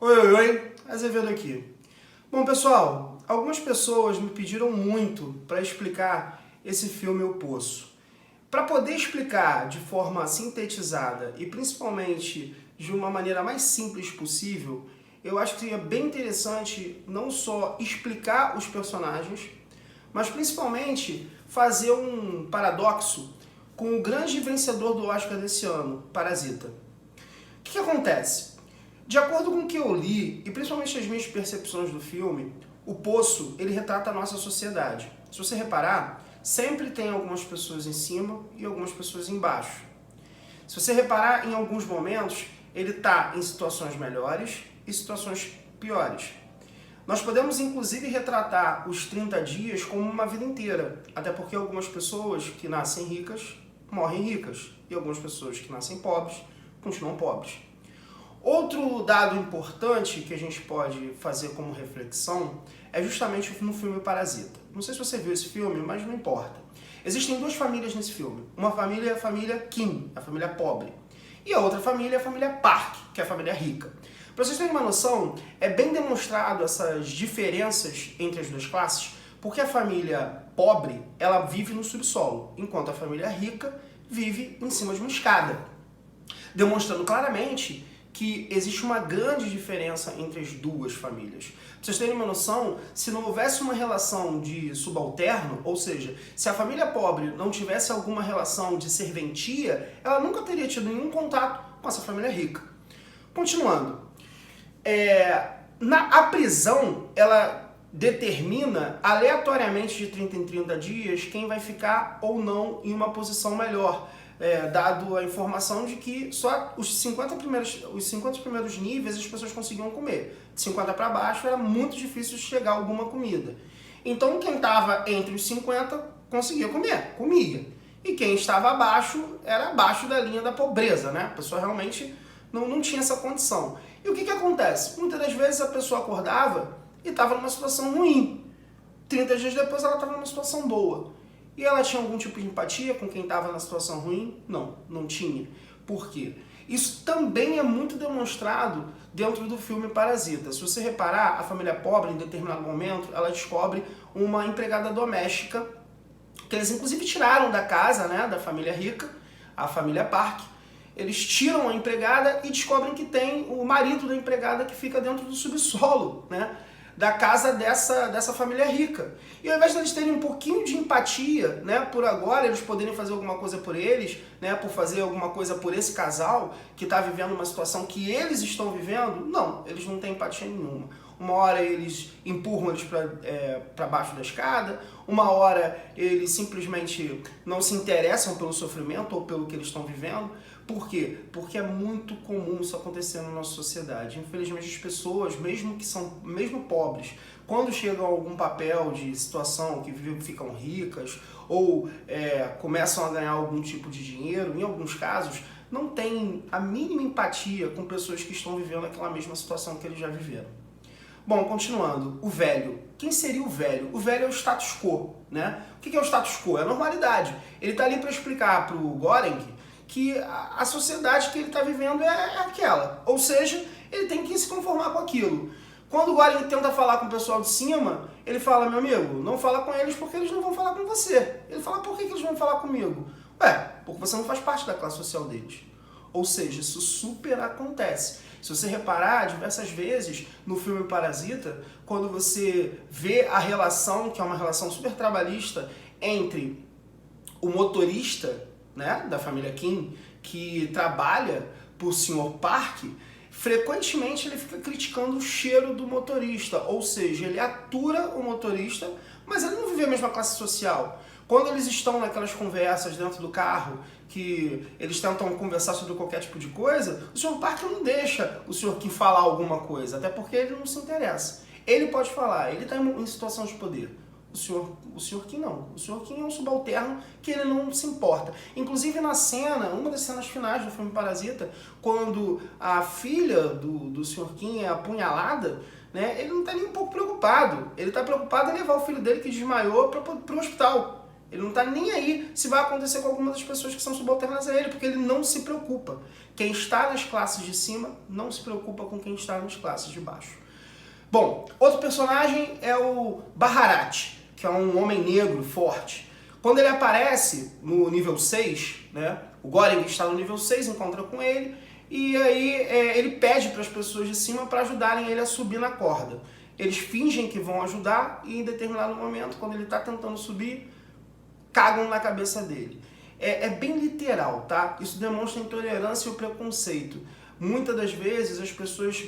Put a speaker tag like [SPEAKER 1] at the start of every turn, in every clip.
[SPEAKER 1] Oi, Azevedo aqui. Bom, pessoal, algumas pessoas me pediram muito para explicar esse filme O Poço. Para poder explicar de forma sintetizada e principalmente de uma maneira mais simples possível, eu acho que seria bem interessante não só explicar os personagens, mas principalmente fazer um paradoxo com o grande vencedor do Oscar desse ano, Parasita. O que acontece? De acordo com o que eu li, e principalmente as minhas percepções do filme, O Poço, ele retrata a nossa sociedade. Se você reparar, sempre tem algumas pessoas em cima e algumas pessoas embaixo. Se você reparar, em alguns momentos, ele está em situações melhores e situações piores. Nós podemos, inclusive, retratar os 30 dias como uma vida inteira, até porque algumas pessoas que nascem ricas morrem ricas, e algumas pessoas que nascem pobres continuam pobres. Outro dado importante que a gente pode fazer como reflexão é justamente no filme Parasita. Não sei se você viu esse filme, mas não importa. Existem duas famílias nesse filme. Uma família é a família Kim, a família pobre. E a outra família é a família Park, que é a família rica. Para vocês terem uma noção, é bem demonstrado essas diferenças entre as duas classes, porque a família pobre, ela vive no subsolo, enquanto a família rica vive em cima de uma escada. Demonstrando claramente que existe uma grande diferença entre as duas famílias. Pra vocês terem uma noção, se não houvesse uma relação de subalterno, ou seja, se a família pobre não tivesse alguma relação de serventia, ela nunca teria tido nenhum contato com essa família rica. Continuando, a prisão, ela determina aleatoriamente de 30 em 30 dias quem vai ficar ou não em uma posição melhor. Dado a informação de que só os 50 primeiros níveis as pessoas conseguiam comer. De 50 para baixo era muito difícil chegar alguma comida. Então quem estava entre os 50 conseguia comer, comia. E quem estava abaixo era abaixo da linha da pobreza, né? A pessoa realmente não tinha essa condição. E o que acontece? Muitas das vezes a pessoa acordava e estava numa situação ruim. 30 dias depois ela estava numa situação boa. E ela tinha algum tipo de empatia com quem estava na situação ruim? Não tinha. Por quê? Isso também é muito demonstrado dentro do filme Parasita. Se você reparar, a família pobre, em determinado momento, ela descobre uma empregada doméstica, que eles inclusive tiraram da casa, né, da família rica, a família Park. Eles tiram a empregada e descobrem que tem o marido da empregada que fica dentro do subsolo, né, da casa dessa família rica. E ao invés de eles terem um pouquinho de empatia, né, por agora, eles poderem fazer alguma coisa por eles, né, por fazer alguma coisa por esse casal que está vivendo uma situação que eles estão vivendo, não, eles não têm empatia nenhuma. Uma hora eles empurram eles para baixo da escada, uma hora eles simplesmente não se interessam pelo sofrimento ou pelo que eles estão vivendo. Por quê? Porque é muito comum isso acontecer na nossa sociedade. Infelizmente as pessoas, mesmo pobres, quando chegam a algum papel de situação que ficam ricas ou começam a ganhar algum tipo de dinheiro, em alguns casos, não têm a mínima empatia com pessoas que estão vivendo aquela mesma situação que eles já viveram. Bom, continuando, o velho. Quem seria o velho? O velho é o status quo, né? O que é o status quo? É a normalidade. Ele está ali para explicar para o Goreng que a sociedade que ele está vivendo é aquela. Ou seja, ele tem que se conformar com aquilo. Quando o Goreng tenta falar com o pessoal de cima, ele fala, meu amigo, não fala com eles porque eles não vão falar com você. Ele fala, por que eles vão falar comigo? Porque você não faz parte da classe social deles. Ou seja, isso super acontece. Se você reparar, diversas vezes no filme Parasita, quando você vê a relação, que é uma relação super trabalhista, entre o motorista, né, da família Kim, que trabalha por Sr. Park, frequentemente ele fica criticando o cheiro do motorista, ou seja, ele atura o motorista, mas ele não vive a mesma classe social. Quando eles estão naquelas conversas dentro do carro, que eles tentam conversar sobre qualquer tipo de coisa, o Sr. Park não deixa o Sr. Kim falar alguma coisa, até porque ele não se interessa. Ele pode falar, ele está em situação de poder. O Sr. Kim não. O Sr. Kim é um subalterno que ele não se importa. Inclusive na cena, uma das cenas finais do filme Parasita, quando a filha do Sr. Kim é apunhalada, né, ele não está nem um pouco preocupado. Ele está preocupado em levar o filho dele que desmaiou para o hospital. Ele não está nem aí se vai acontecer com algumas das pessoas que são subalternas a ele, porque ele não se preocupa. Quem está nas classes de cima não se preocupa com quem está nas classes de baixo. Bom, outro personagem é o Baharat, que é um homem negro forte. Quando ele aparece no nível 6, né, o Goreng está no nível 6, encontra com ele, e aí ele pede para as pessoas de cima para ajudarem ele a subir na corda. Eles fingem que vão ajudar e em determinado momento, quando ele está tentando subir, cagam na cabeça dele. É bem literal, tá? Isso demonstra a intolerância e o preconceito. Muitas das vezes as pessoas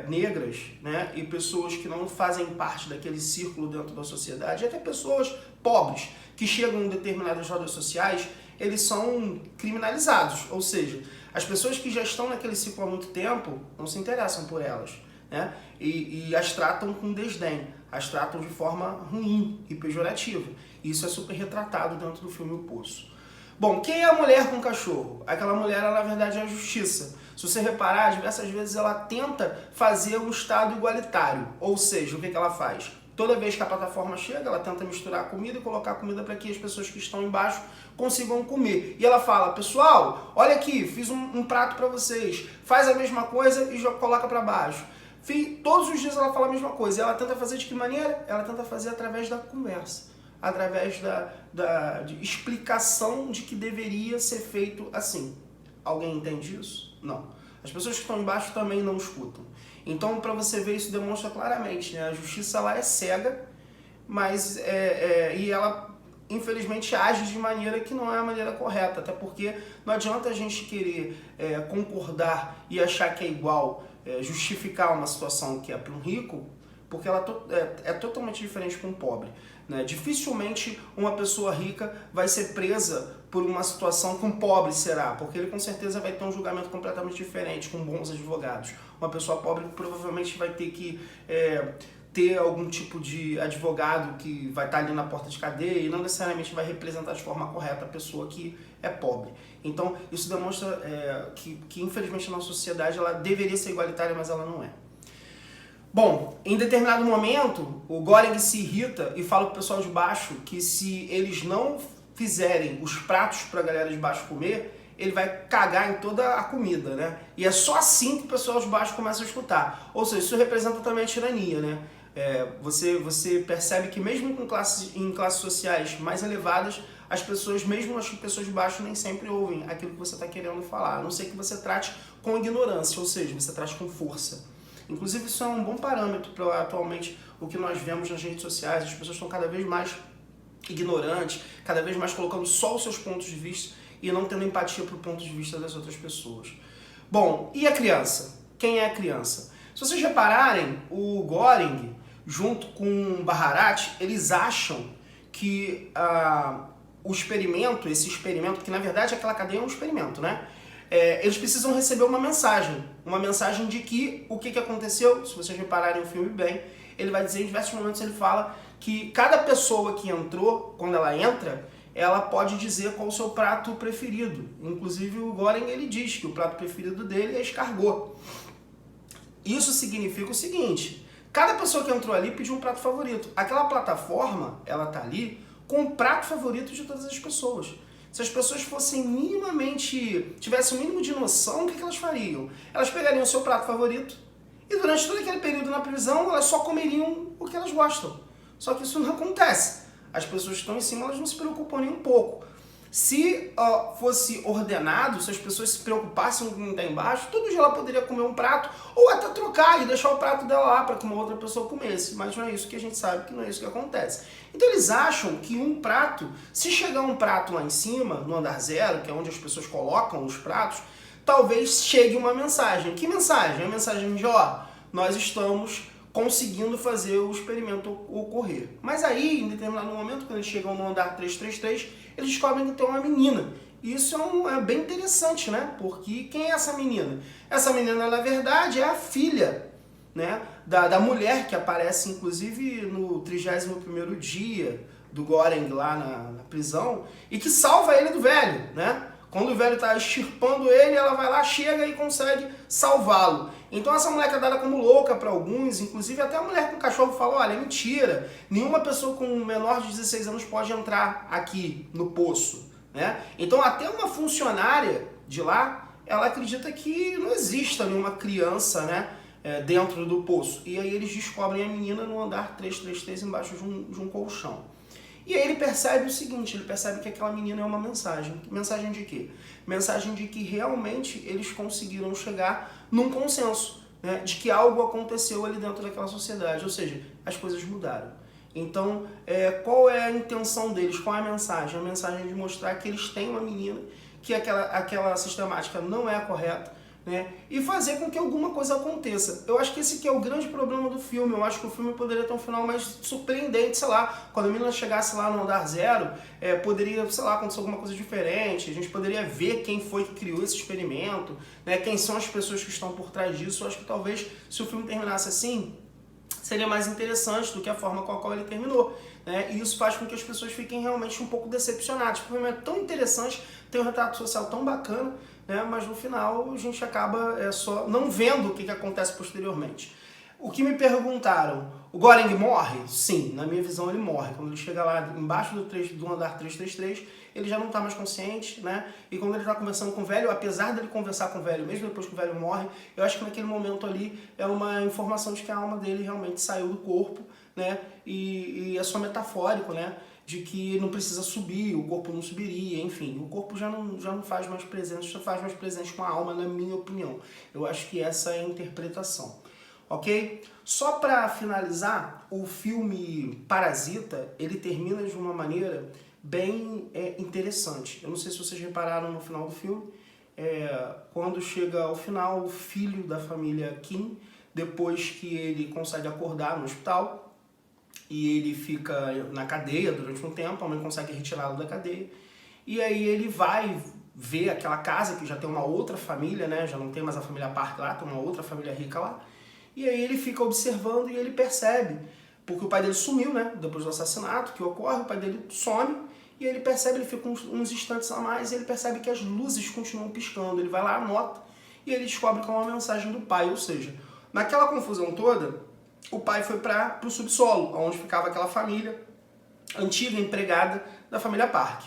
[SPEAKER 1] negras, né, e pessoas que não fazem parte daquele círculo dentro da sociedade, e até pessoas pobres que chegam em determinadas rodas sociais, eles são criminalizados. Ou seja, as pessoas que já estão naquele ciclo há muito tempo não se interessam por elas, né? E as tratam com desdém, as tratam de forma ruim e pejorativa. Isso é super retratado dentro do filme O Poço. Bom, quem é a mulher com cachorro? Aquela mulher, ela, na verdade, é a justiça. Se você reparar, diversas vezes ela tenta fazer um estado igualitário. Ou seja, o que ela faz? Toda vez que a plataforma chega, ela tenta misturar a comida e colocar a comida para que as pessoas que estão embaixo consigam comer. E ela fala, pessoal, olha aqui, fiz um prato para vocês, faz a mesma coisa e já coloca para baixo. Todos os dias ela fala a mesma coisa. E ela tenta fazer de que maneira? Ela tenta fazer através da conversa, através de explicação de que deveria ser feito assim. Alguém entende isso? Não. As pessoas que estão embaixo também não escutam. Então, para você ver, isso demonstra claramente, né? A justiça, ela é cega, mas e ela, infelizmente, age de maneira que não é a maneira correta. Até porque não adianta a gente querer concordar e achar que é igual, justificar uma situação que é para um rico, porque ela é totalmente diferente para um pobre, né? Dificilmente uma pessoa rica vai ser presa por uma situação que um pobre será, porque ele com certeza vai ter um julgamento completamente diferente, com bons advogados. Uma pessoa pobre provavelmente vai ter que ter algum tipo de advogado que vai estar ali na porta de cadeia e não necessariamente vai representar de forma correta a pessoa que é pobre. Então isso demonstra que infelizmente a nossa sociedade ela deveria ser igualitária, mas ela não é. Bom, em determinado momento, o Goreng se irrita e fala pro pessoal de baixo que se eles não fizerem os pratos pra galera de baixo comer, ele vai cagar em toda a comida, né? E é só assim que o pessoal de baixo começa a escutar. Ou seja, isso representa também a tirania, né? Você percebe que mesmo em classes sociais mais elevadas, as pessoas, mesmo as pessoas de baixo, nem sempre ouvem aquilo que você está querendo falar, a não ser que você trate com ignorância, ou seja, você trate com força. Inclusive, isso é um bom parâmetro para atualmente o que nós vemos nas redes sociais. As pessoas estão cada vez mais ignorantes, cada vez mais colocando só os seus pontos de vista e não tendo empatia para o ponto de vista das outras pessoas. Bom, e a criança? Quem é a criança? Se vocês repararem, o Goreng, junto com o Baharat, eles acham que esse experimento, que na verdade aquela cadeia é um experimento, né? Eles precisam receber uma mensagem de que o que aconteceu. Se vocês repararem o filme bem, ele vai dizer, em diversos momentos ele fala que cada pessoa que entrou, quando ela entra, ela pode dizer qual o seu prato preferido. Inclusive o Goreng, ele diz que o prato preferido dele é escargot. Isso significa o seguinte, cada pessoa que entrou ali pediu um prato favorito. Aquela plataforma, ela tá ali com o prato favorito de todas as pessoas. Se as pessoas fossem tivessem o mínimo de noção, o que elas fariam? Elas pegariam o seu prato favorito e durante todo aquele período na prisão, elas só comeriam o que elas gostam. Só que isso não acontece. As pessoas que estão em cima, elas não se preocupam nem um pouco. Se fosse ordenado, se as pessoas se preocupassem com quem está embaixo, todo dia ela poderia comer um prato ou até trocar e deixar o prato dela lá para que uma outra pessoa comesse. Mas não é isso que a gente sabe, que não é isso que acontece. Então eles acham que um prato, se chegar um prato lá em cima, no andar 0, que é onde as pessoas colocam os pratos, talvez chegue uma mensagem. Que mensagem? A mensagem de, nós estamos conseguindo fazer o experimento ocorrer. Mas aí, em determinado momento, quando eles chegam no andar 333, eles descobrem que tem uma menina. E isso é bem interessante, né? Porque quem é essa menina? Essa menina, na verdade, é a filha, né, da mulher que aparece, inclusive, no 31º dia do Goreng lá na prisão, e que salva ele do velho, né? Quando o velho está extirpando ele, ela vai lá, chega e consegue salvá-lo. Então essa mulher é dada como louca para alguns, inclusive até a mulher com o cachorro falou, olha, é mentira, nenhuma pessoa com menor de 16 anos pode entrar aqui no poço, né? Então até uma funcionária de lá, ela acredita que não exista nenhuma criança, né, dentro do poço. E aí eles descobrem a menina no andar 333 embaixo de um colchão. E aí ele percebe o seguinte, ele percebe que aquela menina é uma mensagem. Mensagem de quê? Mensagem de que realmente eles conseguiram chegar num consenso, né, de que algo aconteceu ali dentro daquela sociedade, ou seja, as coisas mudaram. Então, qual é a intenção deles? Qual é a mensagem? A mensagem de mostrar que eles têm uma menina, que aquela sistemática não é a correta, né? E fazer com que alguma coisa aconteça. Eu acho que esse aqui é o grande problema do filme. Eu acho que o filme poderia ter um final mais surpreendente, sei lá, quando a menina chegasse lá no andar zero, poderia, sei lá, acontecer alguma coisa diferente, a gente poderia ver quem foi que criou esse experimento, né? Quem são as pessoas que estão por trás disso. Eu acho que talvez, se o filme terminasse assim, seria mais interessante do que a forma com a qual ele terminou, né? E isso faz com que as pessoas fiquem realmente um pouco decepcionadas. O filme é tão interessante, tem um retrato social tão bacana, né? Mas no final a gente acaba só não vendo o que acontece posteriormente. O que me perguntaram, o Göring morre? Sim, na minha visão ele morre. Quando ele chega lá embaixo do andar 333, ele já não está mais consciente, né? E quando ele está conversando com o velho, apesar dele conversar com o velho, mesmo depois que o velho morre, eu acho que naquele momento ali é uma informação de que a alma dele realmente saiu do corpo, né? E é só metafórico, né? De que não precisa subir, o corpo não subiria, enfim, o corpo já não faz mais presença, só faz mais presente com a alma, na minha opinião. Eu acho que essa é a interpretação. Ok? Só para finalizar, o filme Parasita, ele termina de uma maneira bem interessante. Eu não sei se vocês repararam no final do filme, quando chega ao final, o filho da família Kim, depois que ele consegue acordar no hospital, e ele fica na cadeia durante um tempo, a mãe consegue retirá-lo da cadeia, e aí ele vai ver aquela casa que já tem uma outra família, né? Já não tem mais a família Park lá, tem uma outra família rica lá. E aí ele fica observando e ele percebe, porque o pai dele sumiu, né? Depois do assassinato que ocorre, o pai dele some, e ele percebe, ele fica uns instantes a mais, e ele percebe que as luzes continuam piscando. Ele vai lá, anota, e ele descobre que é uma mensagem do pai, ou seja, naquela confusão toda, o pai foi para o subsolo, onde ficava aquela família antiga, empregada da família Park.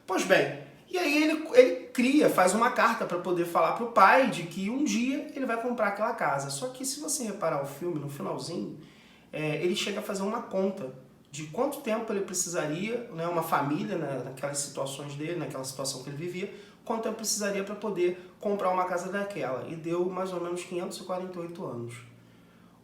[SPEAKER 1] Pois bem, e aí ele faz uma carta para poder falar para o pai de que um dia ele vai comprar aquela casa. Só que se você reparar o filme, no finalzinho, ele chega a fazer uma conta de quanto tempo ele precisaria, né, uma família, né, naquelas situações dele, naquela situação que ele vivia, quanto tempo precisaria para poder comprar uma casa daquela. E deu mais ou menos 548 anos.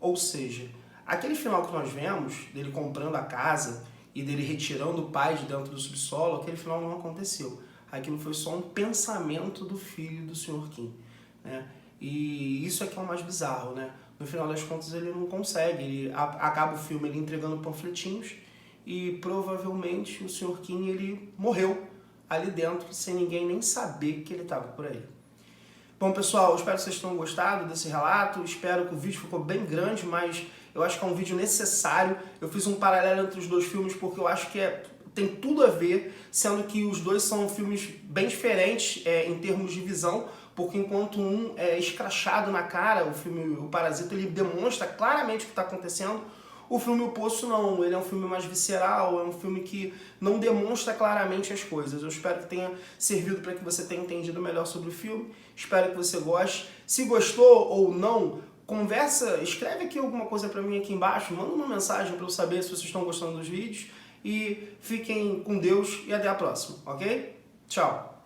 [SPEAKER 1] Ou seja, aquele final que nós vemos, dele comprando a casa e dele retirando o pai de dentro do subsolo, aquele final não aconteceu. Aquilo foi só um pensamento do filho do Sr. Kim, né? E isso é que é o mais bizarro, né? No final das contas ele não consegue, ele acaba o filme ele entregando panfletinhos e provavelmente o Sr. Kim ele morreu ali dentro sem ninguém nem saber que ele estava por aí. Bom, pessoal, eu espero que vocês tenham gostado desse relato, espero que o vídeo ficou bem grande, mas eu acho que é um vídeo necessário. Eu fiz um paralelo entre os dois filmes porque eu acho que tem tudo a ver, sendo que os dois são filmes bem diferentes em termos de visão, porque enquanto um é escrachado na cara, o Parasita, ele demonstra claramente o que está acontecendo, o filme O Poço não, ele é um filme mais visceral, é um filme que não demonstra claramente as coisas. Eu espero que tenha servido para que você tenha entendido melhor sobre o filme, espero que você goste. Se gostou ou não, escreve aqui alguma coisa para mim aqui embaixo, manda uma mensagem para eu saber se vocês estão gostando dos vídeos. E fiquem com Deus e até a próxima, ok? Tchau!